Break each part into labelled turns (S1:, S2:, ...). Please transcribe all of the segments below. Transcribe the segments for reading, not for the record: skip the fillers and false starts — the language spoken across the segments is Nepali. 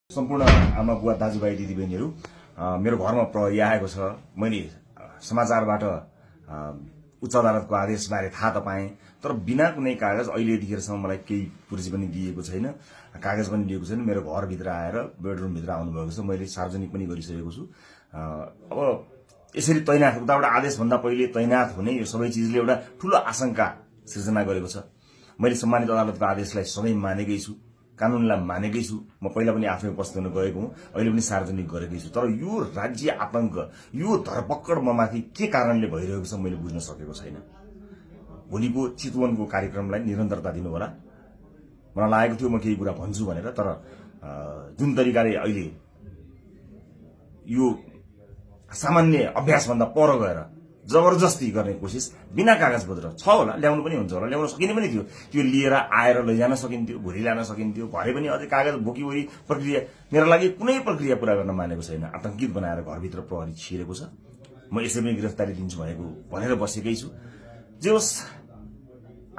S1: सम्पूर्ण आमा बुवा दाजुभाइ दिदीबहिनीहरू मेरो घरमा प्रहरी आएको छ। मैले समाचारबाट उच्च अदालतको आदेशबारे थाहा त पाएँ, तर बिना कुनै कागज अहिले यतिखेरसम्म मलाई केही पुर्जी पनि दिएको छैन, कागज पनि दिएको छैन। मेरो घरभित्र आएर बेडरुमभित्र आउनुभएको छ, मैले सार्वजनिक पनि गरिसकेको छु। अब यसरी तैनाथ उताबाट आदेशभन्दा पहिले तैनाथ हुने यो सबै चिजले एउटा ठूलो आशंका सृजना गरेको छ। मैले सम्मानित अदालतको आदेशलाई सधैँ मानेकै छु, कानूनलाई मानेकै छु। म पहिला पनि आफै उपस्थित हुन गएको हुँ, अहिले पनि सार्वजनिक गरेकै छु। तर यो राज्य आतंक, यो धरपकड ममाथि के कारणले भइरहेको छ मैले बुझ्न सकेको छैन। भोलिको चितवनको कार्यक्रमलाई निरन्तरता दिनु होला। मलाई लागेको थियो म केही कुरा भन्छु भनेर, तर जुन तरिकाले अहिले यो सामान्य अभ्यासभन्दा पर गएर जबरजस्ती गर्ने कोसिस बिना कागजपत्र छ होला, ल्याउनु पनि हुन्छ होला, ल्याउन सकिने पनि थियो। त्यो लिएर आएर लैजान सकिन्थ्यो, भोलि ल्यान सकिन्थ्यो। घरै पनि अझै कागज बोकीवरी प्रक्रिया मेरो लागि कुनै प्रक्रिया पूरा गर्न मानेको छैन। आतंकित बनाएर घरभित्र प्रहरी छिरेको छ। म यसै पनि गिरफ्तारी दिन्छु भनेर बसेकै छु। जे होस्,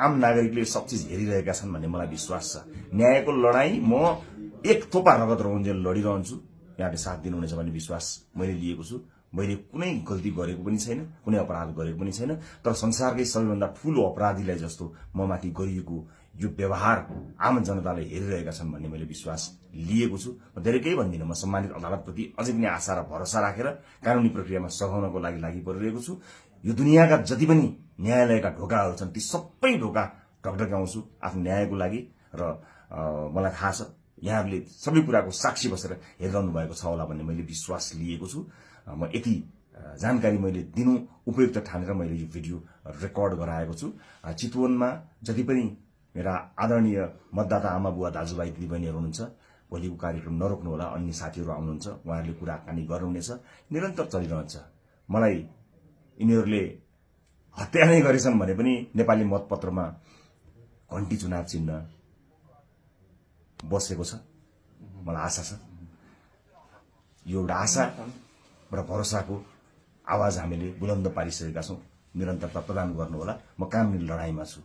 S1: आम नागरिकले सब चिज हेरिरहेका छन् भन्ने मलाई विश्वास छ। न्यायको लडाईँ म एक थोपा रगत रहुन्जेल लडिरहन्छु। यहाँले साथ दिनुहुनेछ भन्ने विश्वास मैले लिएको छु। मैले कुनै गल्ती गरेको पनि छैन, कुनै अपराध गरेको पनि छैन, तर संसारकै सबैभन्दा ठूलो अपराधीलाई जस्तो ममाथि गरिएको यो व्यवहार आम जनताले हेरिरहेका छन् भन्ने मैले विश्वास लिएको छु। म धेरै केही भन्दिनँ। म सम्मानित अदालतप्रति अझै पनि आशा र भरोसा राखेर कानूनी प्रक्रियामा सघाउनको लागि परिरहेको छु। यो दुनियाँका जति पनि न्यायालयका ढोकाहरू छन्, ती सबै ढोका ढकढक्याउँछु आफ्नो न्यायको लागि। र मलाई थाहा छ यहाँहरूले सबै कुराको साक्षी बसेर हेरिरहनु भएको छ होला भन्ने मैले विश्वास लिएको छु। म यति जानकारी मैले दिनु उपयुक्त ठानेर मैले यो भिडियो रेकर्ड गराएको छु। चितवनमा जति पनि मेरा आदरणीय मतदाता आमा बुवा दाजुभाइ दिदीबहिनीहरू हुनुहुन्छ, भोलिको कार्यक्रम नरोक्नु होला। अन्य साथीहरू आउनुहुन्छ, उहाँहरूले कुराकानी गर्नुहुनेछ, निरन्तर चलिरहन्छ। मलाई यिनीहरूले हत्या नै गरेछन् भने पनि नेपाली मतपत्रमा घण्टी चुनाव चिन्ह बसेको छ। मलाई आशा छ, यो एउटा आशा र भरोसाको आवाज हामीले बुलन्द पारिसकेका छौँ। निरन्तरता प्रदान गर्नुहोला। म कानुनी लडाईँमा छु।